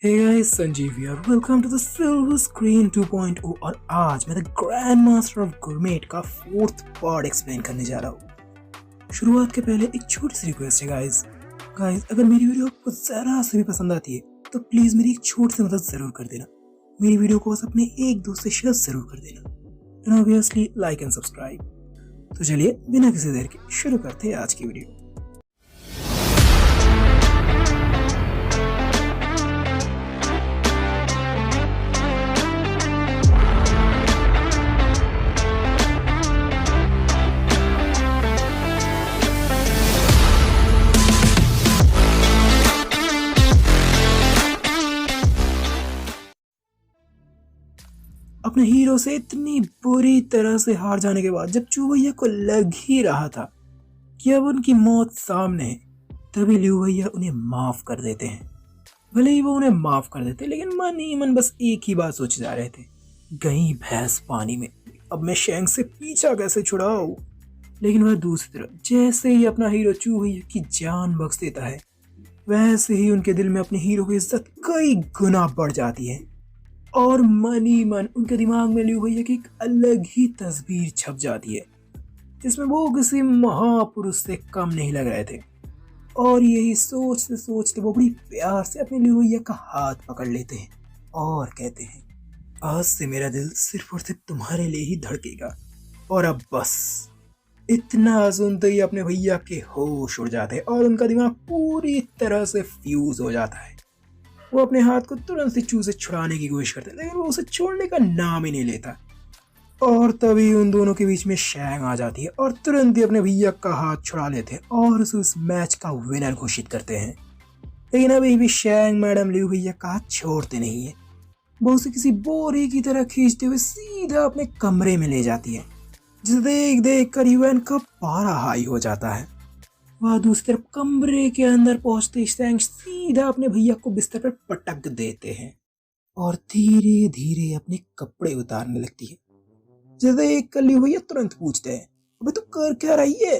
Hey guys, Sanjeev here. Welcome to the Silver Screen 2.0 और आज मैं the grand master of gourmet का 4th part explain करने जा रहा हूँ। शुरुआत के पहले एक छोटी सी रिक्वेस्ट है गाइस, अगर मेरी वीडियो आपको जरा से भी पसंद आती है तो प्लीज मेरी एक छोटी सी मदद जरूर कर देना। मेरी वीडियो को बस अपने एक दोस्त से शेयर जरूर कर देना and obviously like and subscribe. तो चलिए बिना किसी देर के शुरू करते हैं आज की वीडियो। अपने हीरो से इतनी बुरी तरह से हार जाने के बाद जब चू भैया को लग ही रहा था कि अब उनकी मौत सामने है, तभी लियू भैया उन्हें माफ कर देते हैं। भले ही वो उन्हें माफ कर देते लेकिन मन ही मन बस एक ही बात सोचे जा रहे थे, गई भैंस पानी में, अब मैं शेंग से पीछा कैसे छुड़ाऊं। लेकिन वह दूसरी तरफ जैसे ही अपना हीरो चू भैया की जान बख्श देता है वैसे ही उनके दिल में अपने हीरो की इज्जत कई गुना बढ़ जाती है और मन ही मन उनके दिमाग में लियू भैया की एक अलग ही तस्वीर छप जाती है जिसमें वो किसी महापुरुष से कम नहीं लग रहे थे। और यही सोचते सोचते वो बड़ी प्यार से अपने लियू भैया का हाथ पकड़ लेते हैं और कहते हैं, आज से मेरा दिल सिर्फ और सिर्फ तुम्हारे लिए ही धड़केगा। और अब बस इतना सुनते ही अपने भैया के होश उड़ जाते हैं और उनका दिमाग पूरी तरह से फ्यूज हो जाता है। वो अपने हाथ को तुरंत से चू से छुड़ाने की कोशिश करते हैं लेकिन वो उसे छोड़ने का नाम ही नहीं लेता। और तभी उन दोनों के बीच में शेंग आ जाती है और तुरंत ही अपने भैया का हाथ छुड़ा लेते हैं और उसे उस मैच का विनर घोषित करते हैं। लेकिन अभी भी शेंग मैडम लियू भैया का हाथ छोड़ते नहीं है। वो उसे किसी बोरी की तरह खींचते हुए सीधा अपने कमरे में ले जाती है, जिसे देख देख कर यूएन का पारा हाई हो जाता है। वह दूसरी तरफ कमरे के अंदर पहुंचते शेंग सीधा अपने भैया को बिस्तर पर पटक देते हैं और धीरे धीरे अपने कपड़े उतारने लगती है। जैसे एक कर लियू भैया तुरंत पूछते हैं, अबे तू कर क्या रही है?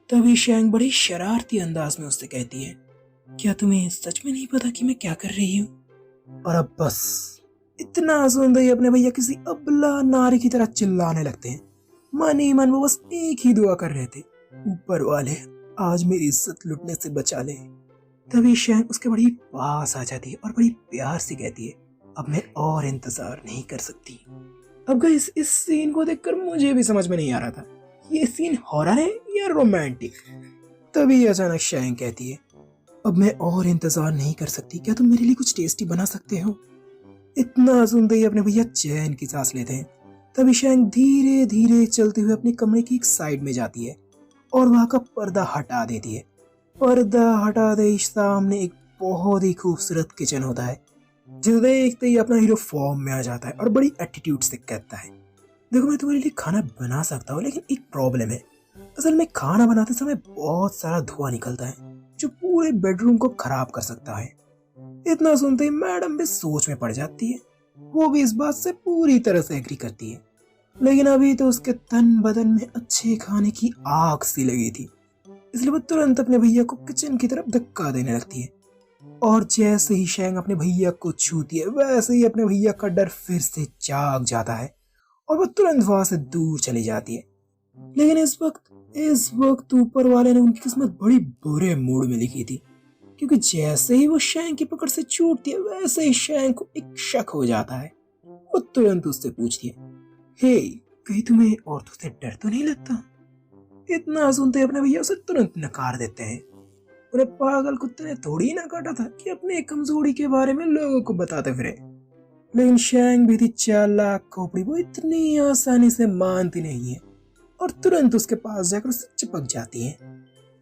तभी शेंग बड़ी शरारती अंदाज में उससे कहती है, क्या तुम्हें सच में नहीं पता कि मैं क्या कर रही हूँ? और अब बस इतना सुनते ही अपने भैया किसी अबला नारी की तरह चिल्लाने लगते हैं। मन ही मन वो बस एक ही दुआ कर रहे थे, ऊपर वाले आज मेरी इज्जत लुटने से बचा ले। तभी शेंग उसके बड़ी पास आ जाती है और बड़ी प्यार से कहती है, अब मैं और इंतजार नहीं कर सकती। अब गाइस इस सीन को देखकर मुझे भी समझ में नहीं आ रहा था ये सीन हॉरर है या रोमांटिक। तभी अचानक शेंग कहती है, अब मैं और इंतजार नहीं कर सकती, क्या तुम मेरे लिए कुछ टेस्टी बना सकते हो? इतना सुनते ही अपने भैया चैन की सांस लेते हैं। तभी शेंग धीरे धीरे चलते हुए अपने कमरे की एक साइड में जाती है और वहां का पर्दा हटा देती है। पर्दा हटाते ही सामने एक बहुत ही खूबसूरत किचन होता है, जिसे देखते ही अपना हीरो फॉर्म में आ जाता है और बड़ी एटीट्यूड से कहता है, देखो मैं तुम्हारे लिए खाना बना सकता हूँ लेकिन एक प्रॉब्लम है। असल में खाना बनाते समय बहुत सारा धुआं निकलता है जो पूरे बेडरूम को खराब कर सकता है। इतना सुनते ही मैडम भी सोच में पड़ जाती है। वो भी इस बात से पूरी तरह से एग्री करती है, लेकिन अभी तो उसके तन बदन में अच्छे खाने की आग सी लगी थी, इसलिए वो तुरंत अपने भैया को किचन की तरफ धक्का देने लगती है। और जैसे ही शेंग अपने भैया को छूती है वैसे ही अपने भैया का डर फिर से जाग जाता है और वो तुरंत वहां से दूर चली जाती है। लेकिन इस वक्त ऊपर वाले ने उनकी किस्मत बड़ी बुरे मूड में लिखी थी, क्योंकि जैसे ही वो शेंग की पकड़ से छूटती है वैसे ही शेंग को एक शक हो जाता है। वो तुरंत उससे पूछती है, हे, कहीं तुम्हें औरतों से डर तो नहीं लगता? इतना सुनते अपने भैया उसे तुरंत नकार देते हैं। उन्हें पागल कुत्ते ने थोड़ी ना काटा था कि अपने कमजोरी के बारे में लोगों को बताते फिरे। लेकिन शेंग भी थी चालाक खोपड़ी, वो इतनी आसानी से मानती नहीं है और तुरंत उसके पास जाकर उससे चिपक जाती है,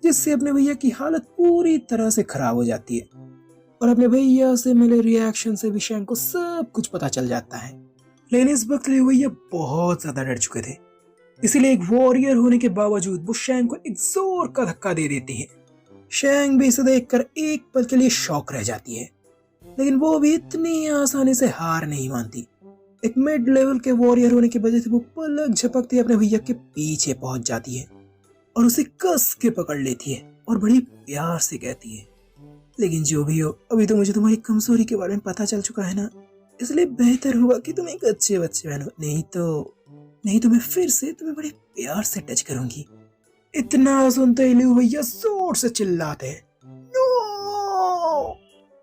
जिससे अपने भैया की हालत पूरी तरह से खराब हो जाती है। और अपने भैया से मिले रिएक्शन से भी शेंग को सब कुछ पता चल जाता है। लेकिन इस वक्त लियू भैया बहुत ज्यादा डर चुके थे, इसीलिए एक वॉरियर होने के बावजूद वो शेंग को एक जोर का धक्का दे देती है। शेंग भी इसे देखकर एक पल के लिए शॉक रह जाती है, लेकिन वो भी इतनी आसानी से हार नहीं मानती। एक मिड लेवल के वॉरियर होने की वजह से वो पलक झपकते अपने भैया के पीछे पहुंच जाती है और उसे कस के पकड़ लेती है और बड़ी प्यार से कहती है, लेकिन जो भी हो, अभी तो मुझे तुम्हारी कमजोरी के बारे में पता चल चुका है ना, इसलिए बेहतर हुआ कि तुम एक अच्छे बच्चे बनो, नहीं तो मैं फिर से तुम्हें बड़े प्यार से टच करूंगी। इतना सुनते ही लियो भैया जोर से चिल्लाते हैं, नो!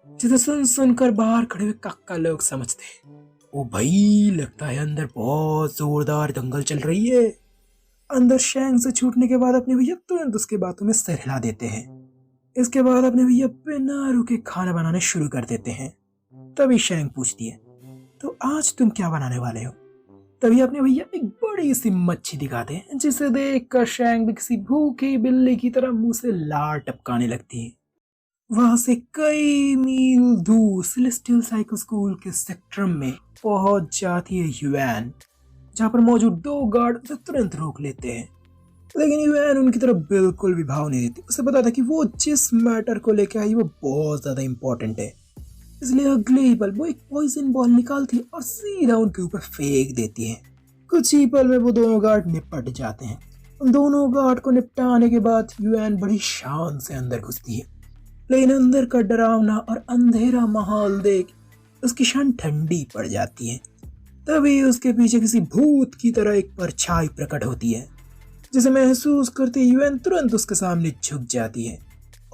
जिसे सुनकर बाहर खड़े हुए काका लोग समझते हैं, ओ भाई लगता है अंदर बहुत जोरदार दंगल चल रही है। अंदर शैंग से छूटने के बाद अपने भैया तुरंत उसके बातों में सिर हिला देते हैं। इसके बाद अपने भैया बिना रुके खाना बनाने शुरू कर देते हैं। तभी शैंग पूछती है, तो आज तुम क्या बनाने वाले हो? तभी अपने भैया एक बड़ी सी मच्छी दिखाते हैं, जिसे देखकर शैंग भी किसी भूखी बिल्ली की तरह मुंह से लार टपकाने लगती है। वहां से कई मील दूर सेलेस्टियल साइकिल स्कूल के सेक्टर में पहुंच जाती है युआन, जहां पर मौजूद 2 गार्ड उसे तुरंत रोक लेते हैं। लेकिन युआन उनकी तरफ बिल्कुल भी भाव नहीं देती। उसे पता था कि वो जिस मैटर को लेकर आई वो बहुत ज्यादा इंपॉर्टेंट है, इसलिए अगले ही पल वो एक पॉइजन बॉल निकालती है और सीधा उनके ऊपर फेंक देती है। कुछ ही पल में वो दोनों गार्ड निपट जाते हैं। उन दोनों गार्ड को निपटाने के बाद युआन बड़ी शान से अंदर घुसती है, लेकिन अंदर का डरावना और अंधेरा माहौल देख उसकी शान ठंडी पड़ जाती है। तभी उसके पीछे किसी भूत की तरह एक परछाई प्रकट होती है, जिसे महसूस करते युआन तुरंत उसके सामने झुक जाती है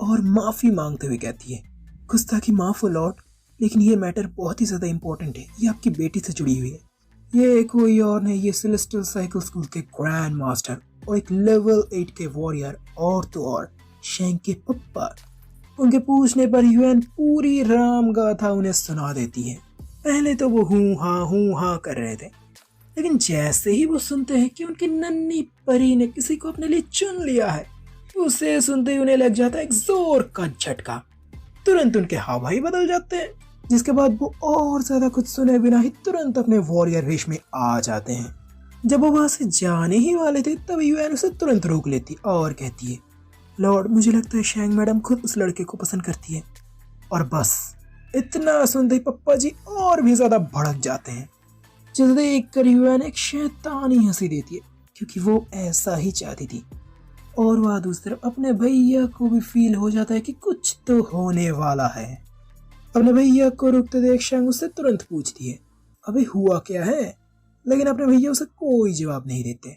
और माफी मांगते हुए कहती है, गुस्ताखी माफ हो लॉर्ड, लेकिन ये मैटर बहुत ही ज्यादा इंपॉर्टेंट है। ये आपकी बेटी से जुड़ी हुई है। ये कोई और नहीं, ये सेलेस्टियल साइकिल स्कूल के ग्रैंड मास्टर और एक लेवल 8 के वॉरियर और तो और शैंग के पप्पा। उनके पूछने पर युआन पूरी राम गाथा उन्हें सुना देती है। पहले तो वो हूँ हाँ कर रहे थे, लेकिन जैसे ही वो सुनते हैं कि उनकी नन्ही परी ने किसी को अपने लिए चुन लिया है, उसे सुनते ही उन्हें लग जाता है एक जोर का झटका। तुरंत उनके हाव भाव बदल जाते हैं, जिसके बाद वो और ज्यादा कुछ सुने बिना ही तुरंत अपने वॉरियर वेश में आ जाते हैं। जब वो वहां से जाने ही वाले थे तब युआन उसे तुरंत रोक लेती और कहती है, लॉर्ड मुझे लगता है शैंग मैडम खुद उस लड़के को पसंद करती है। और बस इतना सुनते ही पप्पा जी और भी ज्यादा भड़क जाते हैं, जिसे देख कर युआन एक शैतानी हंसी देती है, क्योंकि वो ऐसा ही चाहती थी। और वह दूसरी तरफ अपने भैया को भी फील हो जाता है कि कुछ तो होने वाला है। अपने भैया को रुकते देख शैंग उससे तुरंत पूछती है, अबे हुआ क्या है? लेकिन अपने भैया उसे कोई जवाब नहीं देते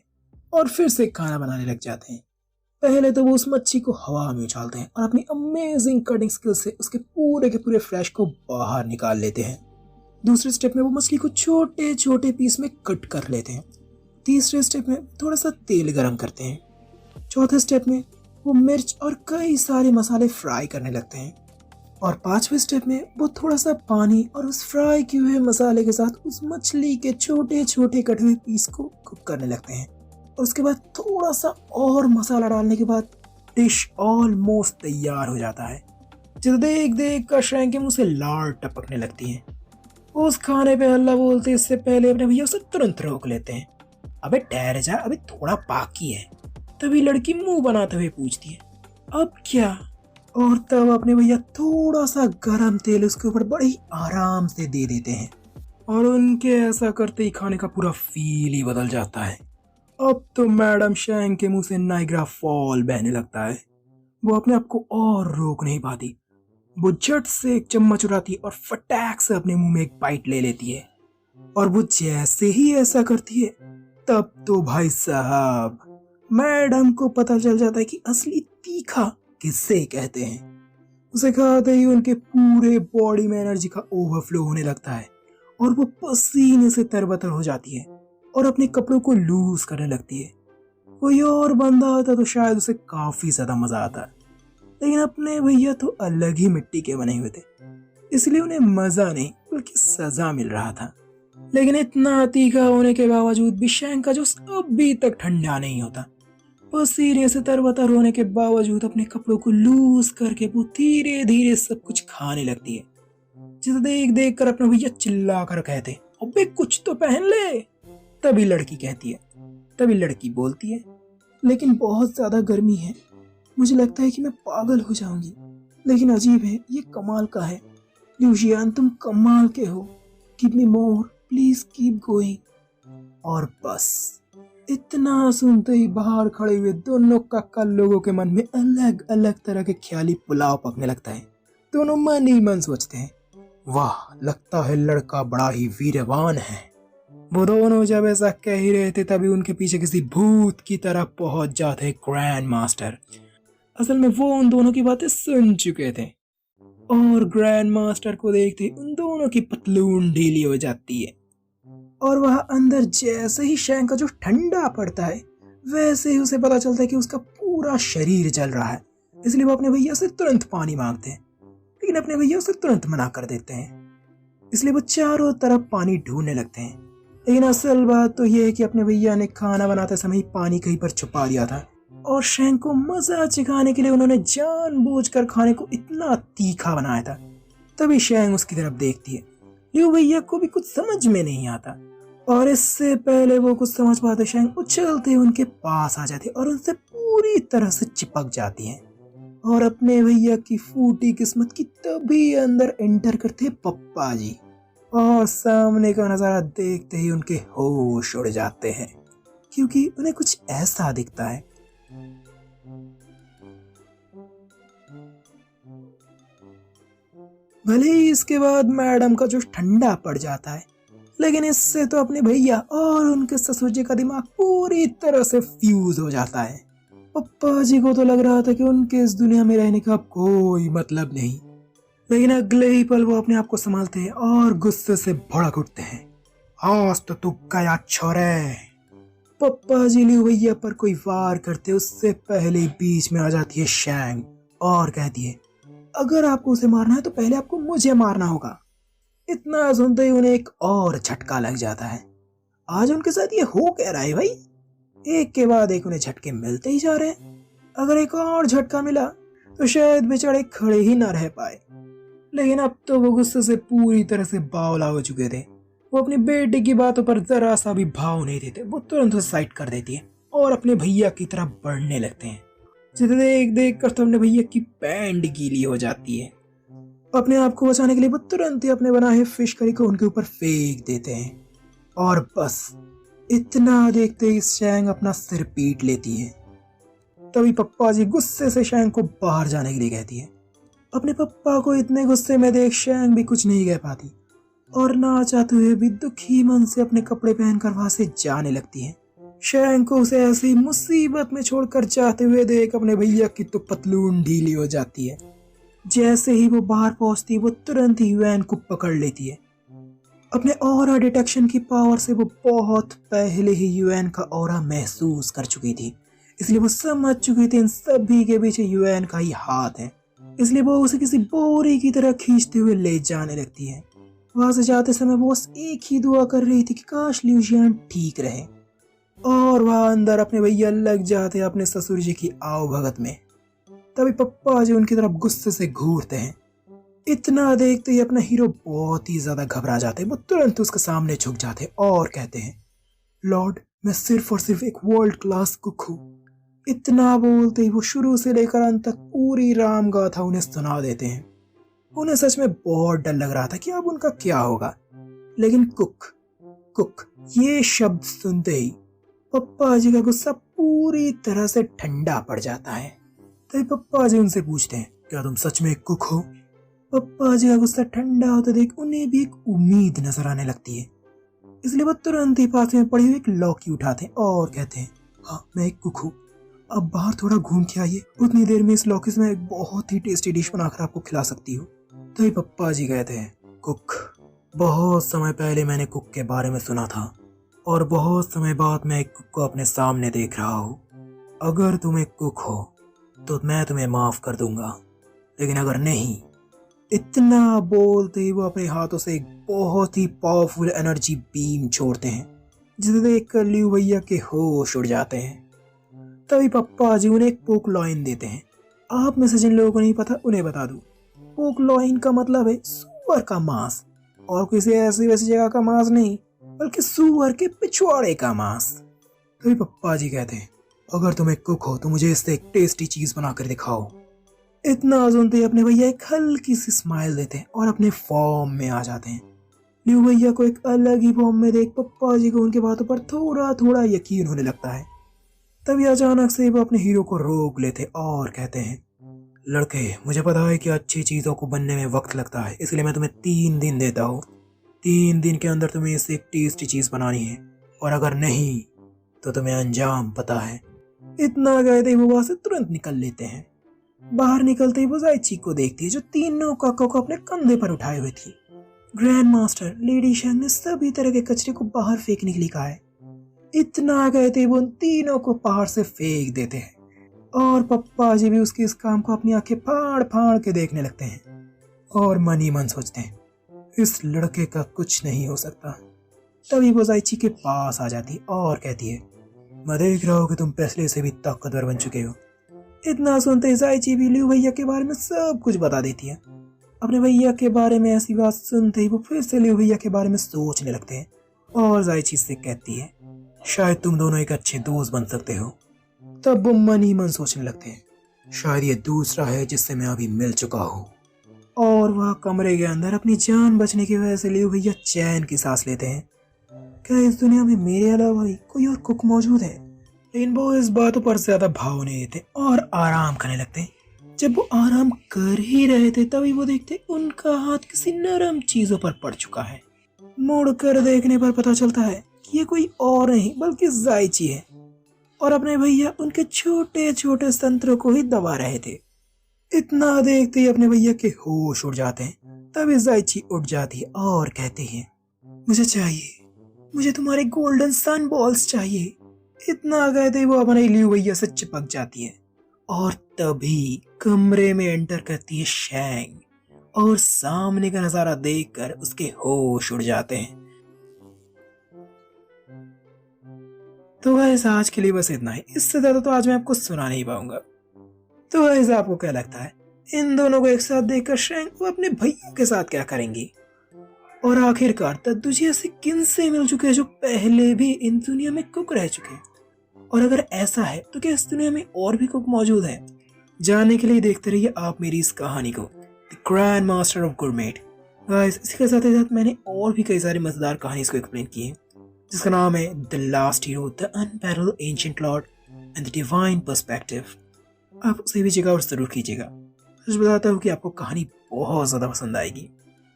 और फिर से खाना बनाने लग जाते हैं। पहले तो वो उस मच्छी को हवा में उछालते हैं और अपनी अमेजिंग कटिंग स्किल से उसके पूरे के पूरे फ्लैश को बाहर निकाल लेते हैं। दूसरे स्टेप में वो मछली को छोटे छोटे पीस में कट कर लेते हैं। तीसरे स्टेप में थोड़ा सा तेल गरम करते हैं। चौथे स्टेप में वो मिर्च और कई सारे मसाले फ्राई करने लगते हैं। और 5वें स्टेप में वो थोड़ा सा पानी और उस फ्राई किए हुए मसाले के साथ उस मछली के छोटे छोटे कटे हुए पीस को कुक करने लगते हैं। और उसके बाद थोड़ा सा और मसाला डालने के बाद डिश ऑलमोस्ट तैयार हो जाता है, जिसे देख देख कर शैंग के मुंह से लार टपकने लगती है। उस खाने पे हल्ला बोलते इससे पहले अपने भैया उसे तुरंत रोक लेते हैं, अबे ठहर जा, अभी थोड़ा बाकी है। तभी लड़की मुंह बनाते हुए पूछती है, अब क्या? और तब अपने भैया थोड़ा सा गरम तेल उसके ऊपर बड़े ही आराम से दे देते हैं और उनके ऐसा करते ही खाने का पूरा फील ही बदल जाता है। अब तो मैडम शैंग के मुंह से नाइग्रा फॉल बहने लगता है। वो अपने आप को और रोक नहीं पाती। वो झट से एक चम्मच उठाती और फटाक से अपने मुंह में एक बाइट ले लेती है। और वो जैसे ही ऐसा करती है तब तो भाई साहब मैडम को पता चल जाता है कि असली तीखा किसे कहते हैं। उसे खाते ही उनके पूरे बॉडी में एनर्जी का ओवरफ्लो होने लगता है और वो पसीने से तरबतर हो जाती है और अपने कपड़ों को लूज करने लगती है। कोई और बंदा होता तो शायद उसे काफी ज्यादा मजा आता, लेकिन अपने भैया तो अलग ही मिट्टी के बने हुए थे, इसलिए उन्हें मजा नहीं बल्कि सजा मिल रहा था। लेकिन इतना तीखा होने के बावजूद भी शैंग का जोश अभी तक ठंडा नहीं होता। पसीने से तरबतर होने के बावजूद अपने कपड़ों को लूज करके वो धीरे धीरे सब कुछ खाने लगती है, जिसे देख देख कर अपने भैया चिल्ला कर कहते, अबे कुछ तो पहन ले। तभी लड़की बोलती है, लेकिन बहुत ज्यादा गर्मी है, मुझे लगता है कि मैं पागल हो जाऊंगी। लेकिन अजीब है, ये कमाल का है। ल्यूजियान तुम कमाल के हो, give me more, please keep going. और बस इतना सुनते ही बाहर खड़े हुए दोनों काका लोगों के मन में अलग अलग तरह के ख्याली पुलाव पकने लगता है। दोनों मन ही मन सोचते हैं, वाह लगता है लड़का बड़ा ही वीरवान है। वो दोनों जब ऐसा कह ही रहे थे तभी उनके पीछे किसी भूत की तरह पहुंच जाते ग्रैंड मास्टर। असल में वो उन दोनों की बातें सुन चुके थे और ग्रैंड मास्टर को देखते उन दोनों की पतलून ढीली हो जाती है और वह अंदर जैसे ही शैंग का जो ठंडा पड़ता है वैसे ही उसे पता चलता है कि उसका पूरा शरीर जल रहा है। इसलिए वो अपने भैया से तुरंत पानी मांगते हैं, लेकिन अपने भैया उसे तुरंत मना कर देते हैं। इसलिए वो चारों तरफ पानी ढूंढने लगते हैं, लेकिन असल बात तो यह है कि अपने भैया ने खाना बनाते समय पानी कहीं पर छुपा दिया था और शैंग को मजा चिखाने के लिए उन्होंने जानबूझकर खाने को इतना तीखा बनाया था। तभी शैंग उसकी तरफ देखती है। लिऊ भैया को भी कुछ समझ में नहीं आता और इससे पहले वो कुछ समझ पाते शैंग उछलते उनके पास आ जाती और उनसे पूरी तरह से चिपक जाती है और अपने भैया की फूटी किस्मत की तभी अंदर एंटर करते पप्पा जी और सामने का नजारा देखते ही उनके होश उड़ जाते हैं क्योंकि उन्हें कुछ ऐसा दिखता है। भले ही इसके बाद मैडम का जोश ठंडा पड़ जाता है, लेकिन इससे तो अपने भैया और उनके ससुर जी का दिमाग पूरी तरह से फ्यूज हो जाता है। पप्पा जी को तो लग रहा था कि उनके इस दुनिया में रहने का कोई मतलब नहीं, लेकिन अगले ही पल वो अपने आप को संभालते हैं और गुस्से से भड़क उठते हैं। आज तो तू गया छोरे। पप्पा जी लिऊ भैया पर कोई वार करते उससे पहले बीच में आ जाती है शैंग और कहती है, अगर आपको उसे मारना है तो पहले आपको मुझे मारना होगा। इतना सुनते ही उन्हें एक और झटका लग जाता है। आज उनके साथ ये हो क्या रहा है भाई? एक के बाद एक उन्हें झटके मिलते ही जा रहे हैं। अगर एक और झटका मिला तो शायद बेचारे खड़े ही ना रह पाए, लेकिन अब तो वो गुस्से से पूरी तरह से बावला हो चुके थे। वो अपनी बेटी की बातों पर जरा सा भी भाव नहीं देते। वो तुरंत उसे साइड कर देती है और अपने भैया की तरफ बढ़ने लगते हैं, जिसे देख देख कर तो अपने भैया की पैंट गीली हो जाती है। अपने आप को बचाने के लिए वो तुरंत ही अपने बनाए फिश करी को उनके ऊपर फेंक देते हैं और बस इतना देखते ही शैंग अपना सिर पीट लेती है। तभी पप्पा जी गुस्से से शैंग को बाहर जाने के लिए कहती है। अपने पप्पा को इतने गुस्से में देख शैंग भी कुछ नहीं कह पाती और ना चाहते हुए भी दुखी मन से अपने कपड़े पहनकर वहां से जाने लगती है। शैंग को उसे ऐसी मुसीबत में छोड़कर जाते हुए देख अपने भैया की तो पतलून ढीली हो जाती है। जैसे ही वो बाहर पहुंचती वो तुरंत ही युएन को पकड़ लेती है। अपने ऑरा डिटेक्शन की पावर से वो बहुत पहले ही युएन का ऑरा महसूस कर चुकी थी, इसलिए वो समझ चुकी थी इन सभी के पीछे युएन का ही हाथ है। इसलिए वो उसे किसी बोरी की तरह खींचते हुए ले जाने लगती है। वहां से जाते समय वो बस एक ही दुआ कर रही थी कि काश लिऊ जियान ठीक रहे और वह अंदर अपने भैया लग जाते अपने ससुर जी की आओ भगत में। तभी पप्पा जी उनकी तरफ गुस्से से घूरते हैं। इतना देखते ही अपना हीरो बहुत ही ज्यादा घबरा जाते हैं। वो तुरंत उसके सामने झुक जाते हैं और कहते हैं, लॉर्ड मैं सिर्फ और सिर्फ एक वर्ल्ड क्लास कुक हूँ। इतना बोलते ही वो शुरू से लेकर अंत तक पूरी राम गाथा उन्हें सुना देते हैं। उन्हें सच में बहुत डर लग रहा था कि अब उनका क्या होगा, लेकिन कुक कुक ये शब्द सुनते ही पप्पा जी का गुस्सा पूरी तरह से ठंडा पड़ जाता है। तभी पप्पा जी उनसे पूछते हैं, क्या तुम सच में एक कुक हो? पप्पा जी का गुस्सा ठंडा होते देख उन्हें भी एक उम्मीद नजर आने लगती है, इसलिए वो तुरंत ही पास में पड़ी हुई एक लौकी उठाते हैं और कहते हैं, हाँ मैं एक कुक हूँ, अब बाहर थोड़ा घूम के आइए, उतनी देर में इस लौकी से मैं एक बहुत ही टेस्टी डिश बनाकर आपको खिला सकती हूँ। तभी पप्पा जी कहते हैं, कुक बहुत समय पहले मैंने कुक के बारे में सुना था और बहुत समय बाद मैं एक कुक को अपने सामने देख रहा हूँ। अगर तुम एक कुक हो तो मैं तुम्हें माफ कर दूंगा, लेकिन अगर नहीं। इतना बोलते ही वो अपने हाथों से एक बहुत ही पावरफुल एनर्जी बीम छोड़ते हैं, जिसे देखकर लिऊ भैया के होश उड़ जाते हैं। तभी पप्पा जी उन्हें एक पोक लॉइन देते हैं। आप में से जिन लोगों को नहीं पता उन्हें बता दूं, पोक लॉइन का मतलब है सुअर का मांस, और किसी ऐसी वैसी जगह का मांस नहीं, बल्कि सुअर के पिछवाड़े का मांस। तभी पप्पा जी कहते हैं, अगर तुम एक कुक हो तो मुझे इससे एक टेस्टी चीज बनाकर दिखाओ। इतना सुनते ही अपने भैया एक हल्की सी स्माइल देते हैं और अपने फॉर्म में आ जाते हैं। लिऊ भैया को एक अलग ही फॉर्म में देख पप्पा जी को उनके बातों पर थोड़ा थोड़ा यकीन होने लगता है। तभी अचानक से वो अपने हीरो को रोक लेते और कहते हैं, लड़के, मुझे पता है कि अच्छी चीज़ों को बनने में वक्त लगता है, इसलिए मैं तुम्हें 3 दिन देता हूँ। 3 दिन के अंदर तुम्हें इससे एक टेस्टी चीज़ बनानी है, और अगर नहीं तो तुम्हें अंजाम पता है। इतना कहते ही वो वहां से तुरंत निकल लेते हैं। बाहर निकलते ही वो जायची को देखती है जो तीनों काकों को अपने कंधे पर उठाए हुए थी। ग्रैंड मास्टर लेडी शैंग ने सभी तरह के कचरे को बाहर फेंकने के लिए कहा है। इतना कहते ही वो उन तीनों को पहाड़ से फेंक देते हैं, और पप्पा जी भी उसके इस काम को अपनी आंखें फाड़ फाड़ के देखने लगते हैं और मन ही मन सोचते हैं इस लड़के का कुछ नहीं हो सकता। तभी वो जायची के पास आ जाती और कहती है, मैं देख रहा हूँ कि तुम पहले से भी ताकतवर बन चुके हो। इतना सुनते ही जायची भी लियू भैया के बारे में सब कुछ बता देती है। अपने भैया के बारे में ऐसी बात सुनते ही वो फिर से लियू भैया के बारे में सोचने लगते हैं, और जायची से कहती है, शायद तुम दोनों एक अच्छे दोस्त बन सकते हो। तब वो मन ही मन सोचने लगते हैं, शायद ये दूसरा है जिससे मैं अभी मिल चुका हूँ। और वह कमरे के अंदर अपनी जान बचने की वजह से लियू भैया चैन की सांस लेते हैं। क्या इस दुनिया में मेरे अलावा ही कोई और कुक मौजूद है? लेकिन वो इस बातों पर ज्यादा भाव नहीं देते और आराम करने लगते हैं। जब वो आराम कर ही रहे थे तभी वो देखते उनका हाथ किसी नरम चीजों पर पड़ चुका है। मुड़कर देखने पर पता चलता है कि ये कोई और नहीं बल्कि जायची है, और अपने भैया उनके छोटे छोटे संतरों को ही दबा रहे थे। इतना देखते ही अपने भैया के होश उड़ जाते हैं। तभी जायची उठ जाती है और कहती है, मुझे चाहिए, मुझे तुम्हारे गोल्डन सन बॉल्स चाहिए। इतना कहते ही वो अपने लियू भैया से चिपक जाती है, और तभी कमरे में एंटर करती है शैंग, और सामने का नजारा देखकर उसके होश उड़ जाते हैं। तो गाइस आज के लिए बस इतना ही, इससे ज्यादा तो आज मैं आपको सुना नहीं पाऊंगा। तो गाइस आपको क्या लगता है इन दोनों को एक साथ देखकर शैंग वो अपने भैया के साथ क्या करेंगी? और आखिरकार दद्दू जी ऐसे किन से मिल चुके हैं जो पहले भी इन दुनिया में कुक रह चुके हैं? और अगर ऐसा है तो क्या इस दुनिया में और भी कुक मौजूद है? जानने के लिए देखते रहिए आप मेरी इस कहानी को, the grand master of gourmet. Guys इसी के साथ ही साथ मैंने और भी कई सारी मजेदार कहानी इसको एक्सप्लेन की है, जिसका नाम है the last hero, the unparalleled ancient Lord and the divine perspective. आप उसे भी चेकआउट जरूर कीजिएगा। सच बताता हूँ कि आपको कहानी बहुत ज्यादा पसंद आएगी।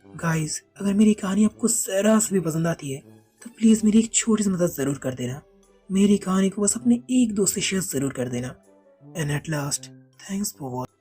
गाइस अगर मेरी कहानी आपको जरा से भी पसंद आती है तो प्लीज मेरी एक छोटी सी मदद जरूर कर देना। मेरी कहानी को बस अपने एक दोस्त से शेयर जरूर कर देना। And at last thanks for watching.